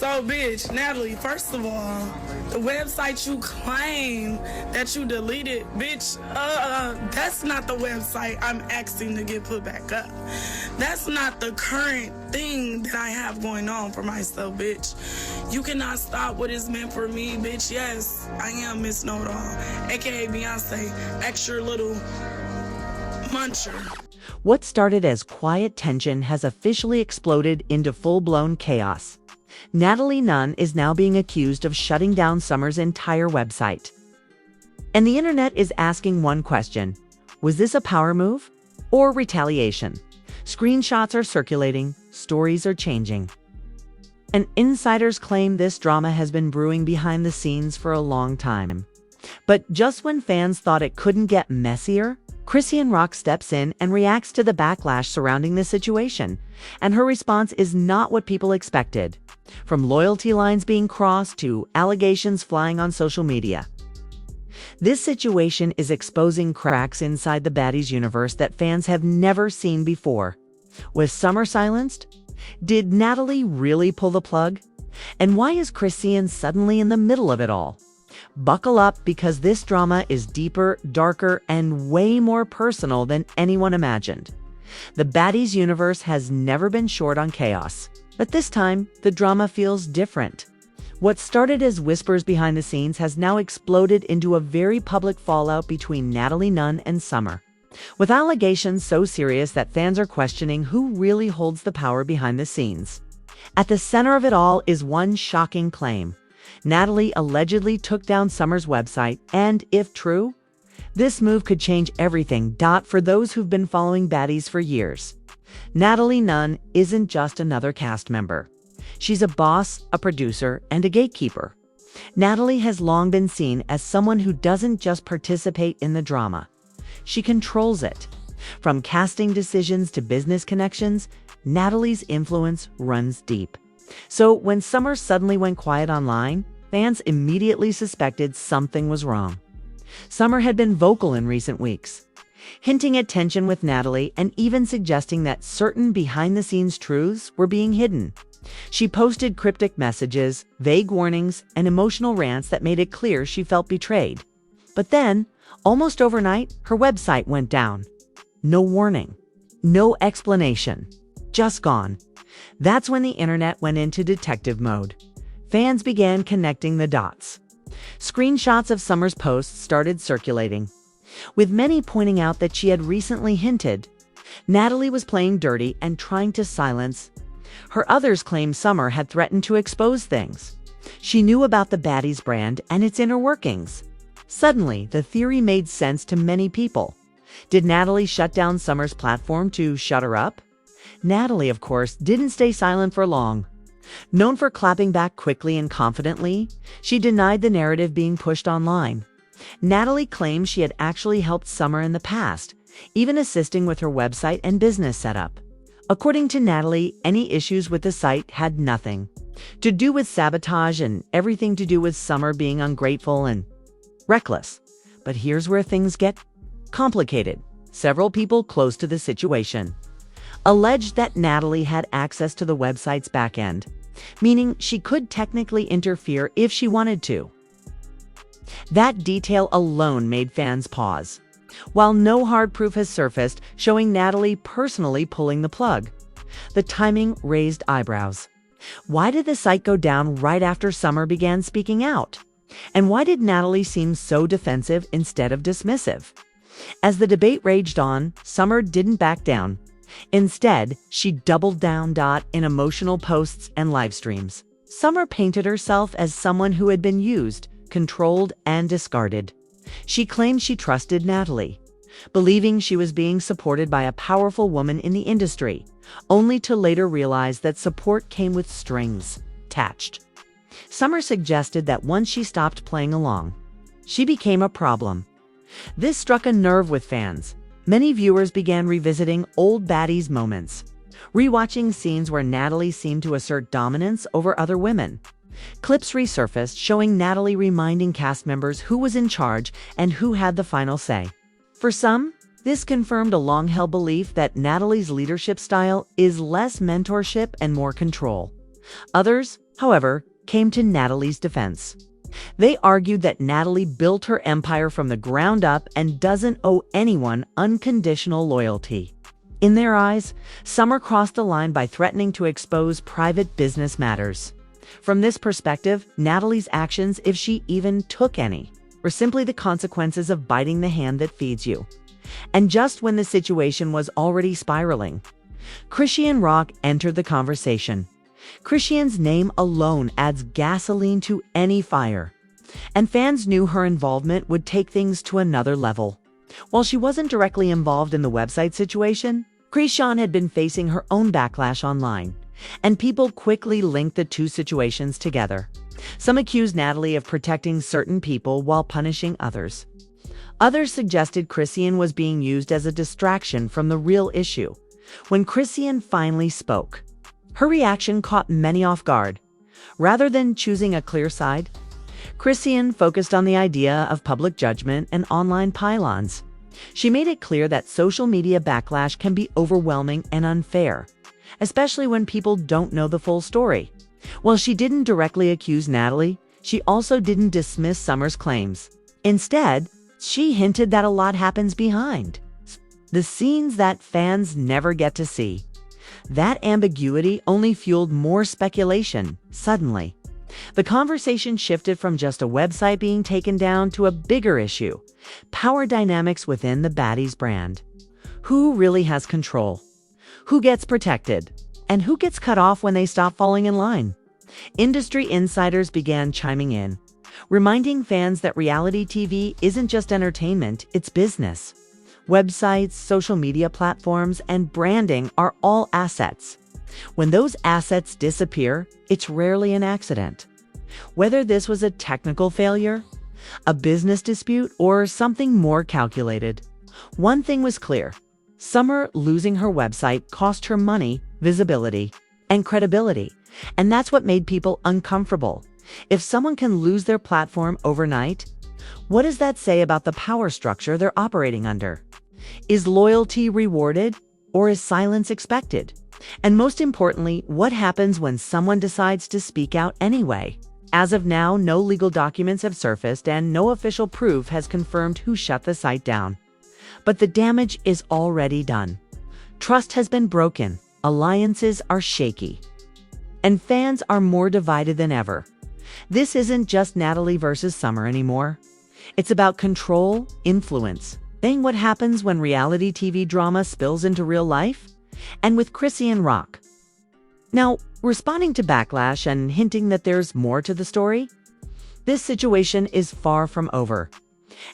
So, bitch, Natalie, first of all, the website you claim that you deleted, bitch, that's not the website I'm asking to get put back up. That's not the current thing that I have going on for myself, bitch. You cannot stop what is meant for me, bitch. Yes, I am Miss Know-It-All, aka Beyonce, extra little muncher. What started as quiet tension has officially exploded into full-blown chaos. Natalie Nunn is now being accused of shutting down Summer's entire website. And the internet is asking one question: was this a power move or retaliation? Screenshots are circulating, stories are changing. And insiders claim this drama has been brewing behind the scenes for a long time. But just when fans thought it couldn't get messier, Chrisean Rock steps in and reacts to the backlash surrounding the situation, and her response is not what people expected. From loyalty lines being crossed to allegations flying on social media. This situation is exposing cracks inside the Baddies universe that fans have never seen before. Was Summer silenced? Did Natalie really pull the plug? And why is Chrisean suddenly in the middle of it all? Buckle up, because this drama is deeper, darker, and way more personal than anyone imagined. The Baddies universe has never been short on chaos, but this time, the drama feels different. What started as whispers behind the scenes has now exploded into a very public fallout between Natalie Nunn and Summer, with allegations so serious that fans are questioning who really holds the power behind the scenes. At the center of it all is one shocking claim. Natalie allegedly took down Summer's website, and if true, this move could change everything. For those who've been following Baddies for years, Natalie Nunn isn't just another cast member. She's a boss, a producer, and a gatekeeper. Natalie has long been seen as someone who doesn't just participate in the drama. She controls it. From casting decisions to business connections, Natalie's influence runs deep. So when Summer suddenly went quiet online, fans immediately suspected something was wrong. Summer had been vocal in recent weeks, hinting at tension with Natalie and even suggesting that certain behind-the-scenes truths were being hidden. She posted cryptic messages, vague warnings, and emotional rants that made it clear she felt betrayed. But then, almost overnight, her website went down. No warning, no explanation, just gone. That's when the internet went into detective mode. Fans began connecting the dots. Screenshots of Summer's posts started circulating, with many pointing out that she had recently hinted Natalie was playing dirty and trying to silence her. Others claimed Summer had threatened to expose things. She knew about the Baddies brand and its inner workings. Suddenly, the theory made sense to many people. Did Natalie shut down Summer's platform to shut her up? Natalie, of course, didn't stay silent for long. Known for clapping back quickly and confidently, she denied the narrative being pushed online. Natalie claims she had actually helped Summer in the past, even assisting with her website and business setup. According to Natalie, any issues with the site had nothing to do with sabotage and everything to do with Summer being ungrateful and reckless. But here's where things get complicated. Several people close to the situation alleged that Natalie had access to the website's backend, meaning she could technically interfere if she wanted to. That detail alone made fans pause. While no hard proof has surfaced showing Natalie personally pulling the plug, the timing raised eyebrows. Why did the site go down right after Summer began speaking out? And why did Natalie seem so defensive instead of dismissive? As the debate raged on, Summer didn't back down. Instead, she doubled down in emotional posts and live streams. Summer painted herself as someone who had been used, controlled, and discarded. She claimed she trusted Natalie, believing she was being supported by a powerful woman in the industry, only to later realize that support came with strings attached. Summer suggested that once she stopped playing along, she became a problem. This struck a nerve with fans. Many viewers began revisiting old Baddies moments, rewatching scenes where Natalie seemed to assert dominance over other women. Clips resurfaced showing Natalie reminding cast members who was in charge and who had the final say. For some, this confirmed a long-held belief that Natalie's leadership style is less mentorship and more control. Others however, came to Natalie's defense. They argued that Natalie built her empire from the ground up and doesn't owe anyone unconditional loyalty. In their eyes, Summer crossed the line by threatening to expose private business matters. From this perspective, Natalie's actions, if she even took any, were simply the consequences of biting the hand that feeds you. And just when the situation was already spiraling, Chrisean Rock entered the conversation. Chrisean's name alone adds gasoline to any fire, and fans knew her involvement would take things to another level. While she wasn't directly involved in the website situation, Chrisean had been facing her own backlash online, and people quickly linked the two situations together. Some accused Natalie of protecting certain people while punishing others. Others suggested Chrisean was being used as a distraction from the real issue. When Chrisean finally spoke, her reaction caught many off guard. Rather than choosing a clear side, Chrisean focused on the idea of public judgment and online pylons. She made it clear that social media backlash can be overwhelming and unfair, especially when people don't know the full story. While she didn't directly accuse Natalie, she also didn't dismiss Summer's claims. Instead, she hinted that a lot happens behind the scenes that fans never get to see. That ambiguity only fueled more speculation. Suddenly, the conversation shifted from just a website being taken down to a bigger issue: power dynamics within the Baddies brand. Who really has control? Who gets protected? And who gets cut off when they stop falling in line? Industry insiders began chiming in, reminding fans that reality TV isn't just entertainment, it's business. Websites, social media platforms, and branding are all assets. When those assets disappear, it's rarely an accident. Whether this was a technical failure, a business dispute, or something more calculated, one thing was clear: Summer losing her website cost her money, visibility, and credibility. And that's what made people uncomfortable. If someone can lose their platform overnight, what does that say about the power structure they're operating under? Is loyalty rewarded, or is silence expected? And most importantly, what happens when someone decides to speak out anyway? As of now, no legal documents have surfaced and no official proof has confirmed who shut the site down. But the damage is already done. Trust has been broken, alliances are shaky, and fans are more divided than ever. This isn't just Natalie versus Summer anymore. It's about control, influence, saying what happens when reality TV drama spills into real life, and with Chrisean Rock now responding to backlash and hinting that there's more to the story. This situation is far from over,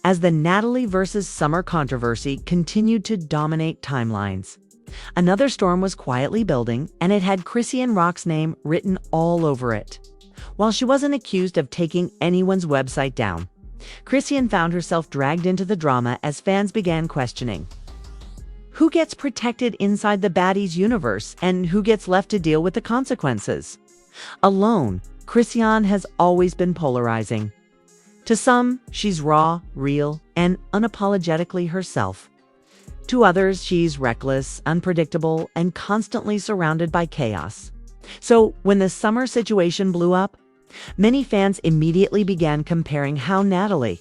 as the Natalie versus Summer controversy continued to dominate timelines. Another storm was quietly building, and it had Chrisean Rock's name written all over it. While she wasn't accused of taking anyone's website down, Chrisean found herself dragged into the drama as fans began questioning who gets protected inside the Baddies universe and who gets left to deal with the consequences. Alone, Chrisean has always been polarizing. To some, she's raw, real, and unapologetically herself. To others, she's reckless, unpredictable, and constantly surrounded by chaos. So, when the Summer situation blew up, many fans immediately began comparing how Natalie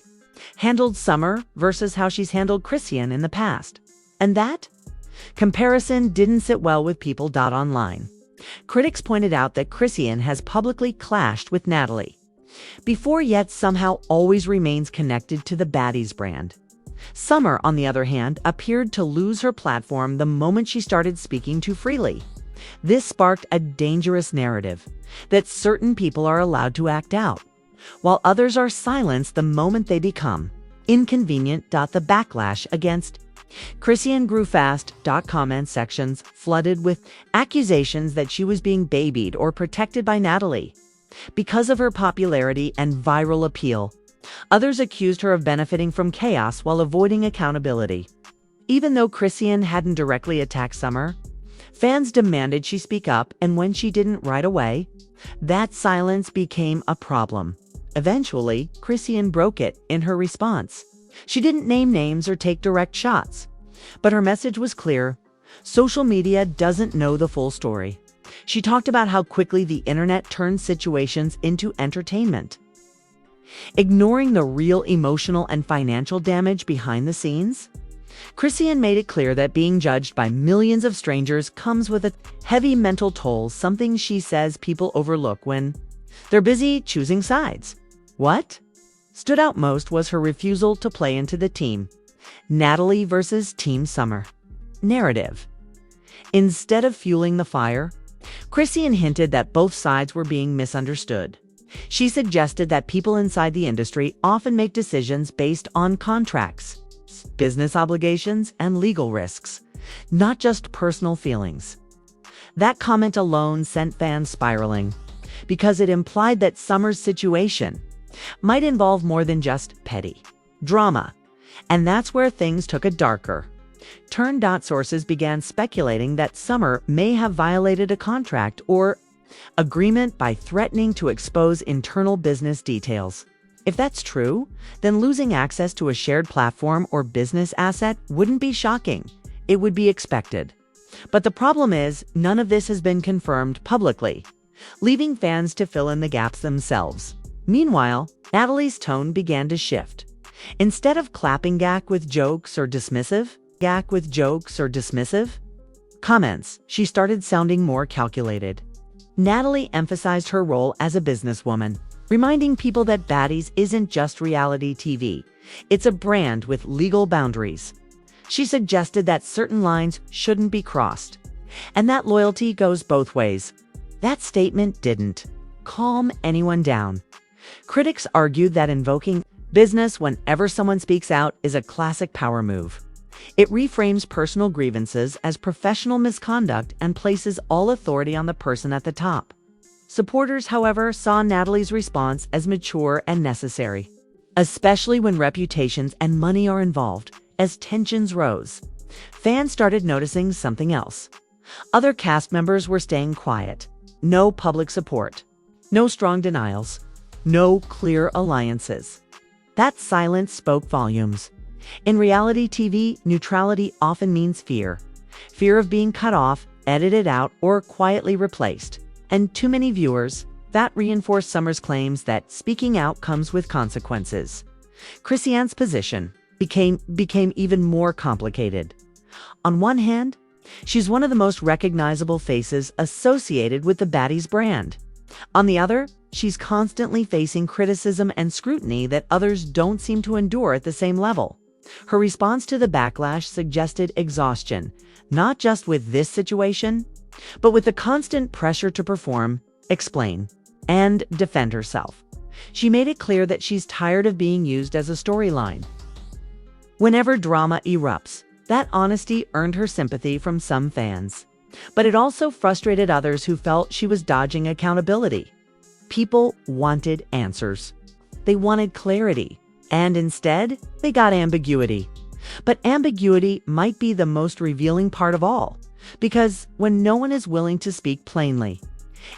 handled Summer versus how she's handled Chrisean in the past. And that comparison didn't sit well with people. Online. Critics pointed out that Chrisean has publicly clashed with Natalie before, yet somehow always remains connected to the Baddies brand. Summer, on the other hand, appeared to lose her platform the moment she started speaking too freely. This sparked a dangerous narrative that certain people are allowed to act out, while others are silenced the moment they become inconvenient. The backlash against Chrisean grew fast. Comment sections flooded with accusations that she was being babied or protected by Natalie because of her popularity and viral appeal. Others accused her of benefiting from chaos while avoiding accountability. Even though Chrisean hadn't directly attacked Summer, fans demanded she speak up, and when she didn't right away, that silence became a problem. Eventually, Chrisean broke it in her response. She didn't name names or take direct shots, but her message was clear: social media doesn't know the full story. She talked about how quickly the internet turns situations into entertainment, ignoring the real emotional and financial damage behind the scenes. Chrisean made it clear that being judged by millions of strangers comes with a heavy mental toll, something she says people overlook when they're busy choosing sides. What stood out most was her refusal to play into the Team Natalie versus Team Summer narrative. Instead of fueling the fire, Chrisean hinted that both sides were being misunderstood. She suggested that people inside the industry often make decisions based on contracts, business obligations, and legal risks, not just personal feelings. That comment alone sent fans spiraling, because it implied that Summer's situation might involve more than just petty drama. And that's where things took a darker turn. Sources began speculating that Summer may have violated a contract or agreement by threatening to expose internal business details. If that's true, then losing access to a shared platform or business asset wouldn't be shocking. It would be expected. But the problem is, none of this has been confirmed publicly, leaving fans to fill in the gaps themselves. Meanwhile, Natalie's tone began to shift. Instead of clapping back with jokes or dismissive comments, she started sounding more calculated. Natalie emphasized her role as a businesswoman, reminding people that Baddies isn't just reality TV. It's a brand with legal boundaries. She suggested that certain lines shouldn't be crossed, and that loyalty goes both ways. That statement didn't calm anyone down. Critics argued that invoking business whenever someone speaks out is a classic power move. It reframes personal grievances as professional misconduct and places all authority on the person at the top. Supporters, however, saw Natalie's response as mature and necessary, especially when reputations and money are involved. As tensions rose, fans started noticing something else. Other cast members were staying quiet. No public support, no strong denials, no clear alliances. That silence spoke volumes. In reality TV, neutrality often means fear. Fear of being cut off, edited out, or quietly replaced. And too many viewers, that reinforced Summer's claims that speaking out comes with consequences. Chrisean's position became even more complicated. On one hand, she's one of the most recognizable faces associated with the Baddies brand. On the other, she's constantly facing criticism and scrutiny that others don't seem to endure at the same level. Her response to the backlash suggested exhaustion, not just with this situation, but with the constant pressure to perform, explain, and defend herself. She made it clear that she's tired of being used as a storyline. Whenever drama erupts, that honesty earned her sympathy from some fans. But it also frustrated others who felt she was dodging accountability. People wanted answers. They wanted clarity. And instead, they got ambiguity. But ambiguity might be the most revealing part of all, because when no one is willing to speak plainly,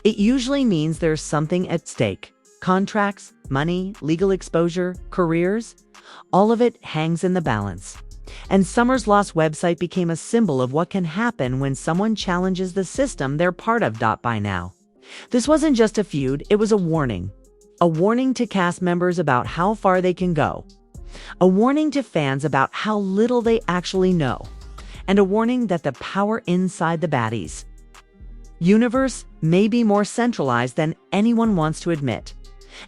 it usually means there's something at stake. Contracts, money, legal exposure, careers, all of it hangs in the balance. And Summer's Lost website became a symbol of what can happen when someone challenges the system they're part of. By now, this wasn't just a feud, it was a warning. A warning to cast members about how far they can go. A warning to fans about how little they actually know. And a warning that the power inside the Baddies universe may be more centralized than anyone wants to admit.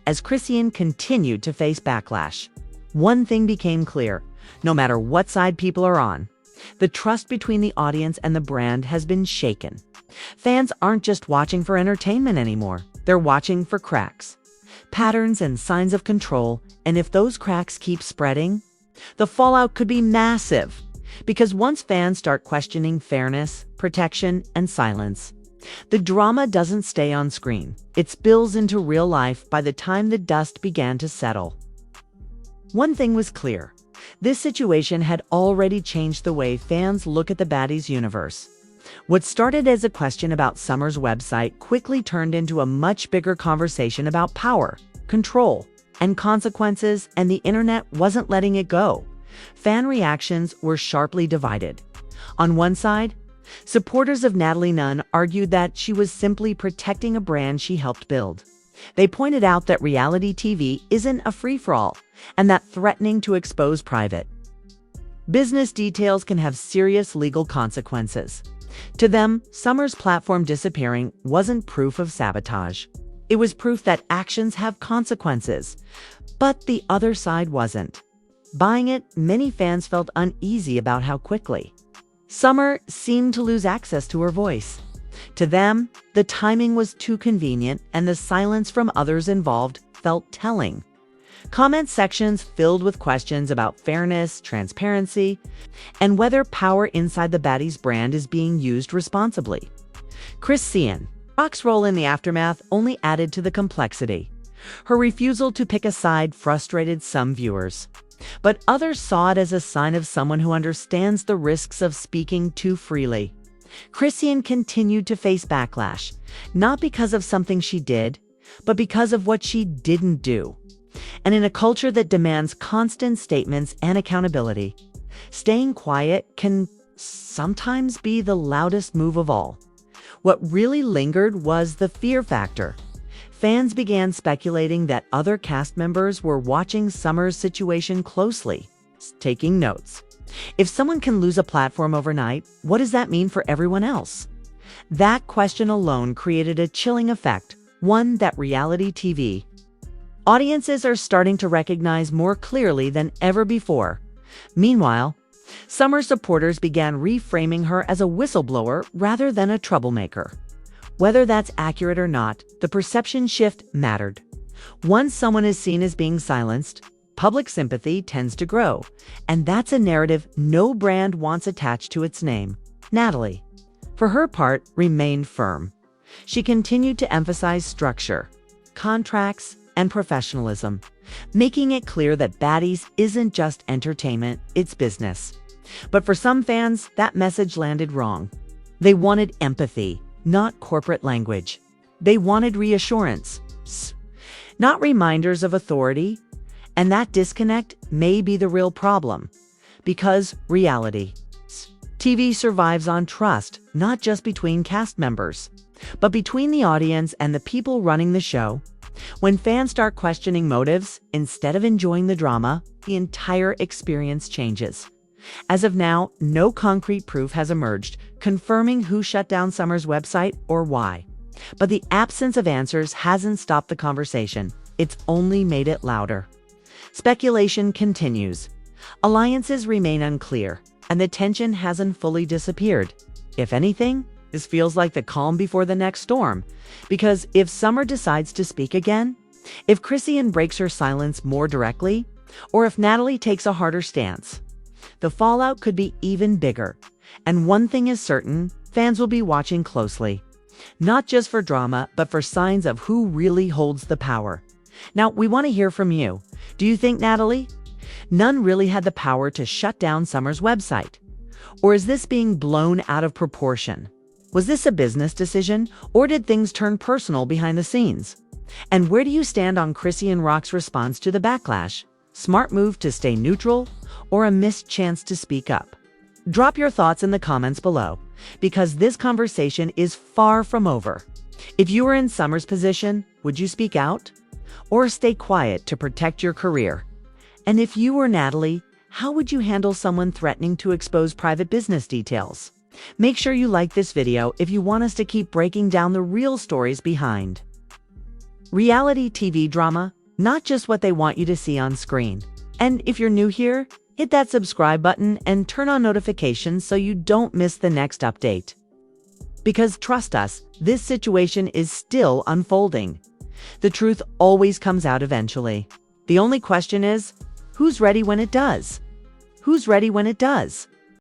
As Chrisean continued to face backlash, one thing became clear. No matter what side people are on, the trust between the audience and the brand has been shaken. Fans aren't just watching for entertainment anymore. They're watching for cracks, patterns, and signs of control. And if those cracks keep spreading, the fallout could be massive. Because once fans start questioning fairness, protection, and silence, the drama doesn't stay on screen. It spills into real life by the time the dust began to settle. One thing was clear. This situation had already changed the way fans look at the Baddies universe. What started as a question about Summer's website quickly turned into a much bigger conversation about power, control, and consequences, and the internet wasn't letting it go. Fan reactions were sharply divided. On one side, Supporters of Natalie Nunn argued that she was simply protecting a brand she helped build. They pointed out that reality TV isn't a free-for-all, and that threatening to expose private business details can have serious legal consequences. To them, Summer's platform disappearing wasn't proof of sabotage. It was proof that actions have consequences. But the other side wasn't. Buying it, many fans felt uneasy about how quickly Summer seemed to lose access to her voice. To them, the timing was too convenient, and the silence from others involved felt telling. Comment sections filled with questions about fairness, transparency, and whether power inside the Baddies brand is being used responsibly. Chrisean Rock's role in the aftermath only added to the complexity. Her refusal to pick a side frustrated some viewers, but others saw it as a sign of someone who understands the risks of speaking too freely. Chrisean continued to face backlash, not because of something she did, but because of what she didn't do. And in a culture that demands constant statements and accountability, staying quiet can sometimes be the loudest move of all. What really lingered was the fear factor. Fans began speculating that other cast members were watching Summer's situation closely, taking notes. If someone can lose a platform overnight, what does that mean for everyone else? That question alone created a chilling effect, one that reality TV audiences are starting to recognize more clearly than ever before. Meanwhile, Summer supporters began reframing her as a whistleblower rather than a troublemaker. Whether that's accurate or not, the perception shift mattered. Once someone is seen as being silenced, public sympathy tends to grow, and that's a narrative no brand wants attached to its name. Natalie, for her part, remained firm. She continued to emphasize structure, contracts, and professionalism, making it clear that Baddies isn't just entertainment, it's business. But for some fans, that message landed wrong. They wanted empathy, not corporate language. They wanted reassurance, not reminders of authority. And that disconnect may be the real problem, because reality TV survives on trust, not just between cast members, but between the audience and the people running the show. When fans start questioning motives instead of enjoying the drama, the entire experience changes. As of now, no concrete proof has emerged confirming who shut down Summer's website or why. But the absence of answers hasn't stopped the conversation. It's only made it louder. Speculation continues. Alliances remain unclear, and the tension hasn't fully disappeared. If anything, this feels like the calm before the next storm, because if Summer decides to speak again, if Chrisean breaks her silence more directly, or if Natalie takes a harder stance, the fallout could be even bigger. And one thing is certain, fans will be watching closely, not just for drama, but for signs of who really holds the power. Now, we want to hear from you. Do you think Natalie Nunn really had the power to shut down Summer's website? Or is this being blown out of proportion? Was this a business decision, or did things turn personal behind the scenes? And where do you stand on Chrisean Rock's response to the backlash? Smart move to stay neutral, or a missed chance to speak up? Drop your thoughts in the comments below, because this conversation is far from over. If you were in Summer's position, would you speak out? Or stay quiet to protect your career? And if you were Natalie, how would you handle someone threatening to expose private business details? Make sure you like this video if you want us to keep breaking down the real stories behind reality TV drama, not just what they want you to see on screen. And if you're new here, hit that subscribe button and turn on notifications so you don't miss the next update. Because trust us, this situation is still unfolding. The truth always comes out eventually. The only question is, who's ready when it does? Who's ready when it does?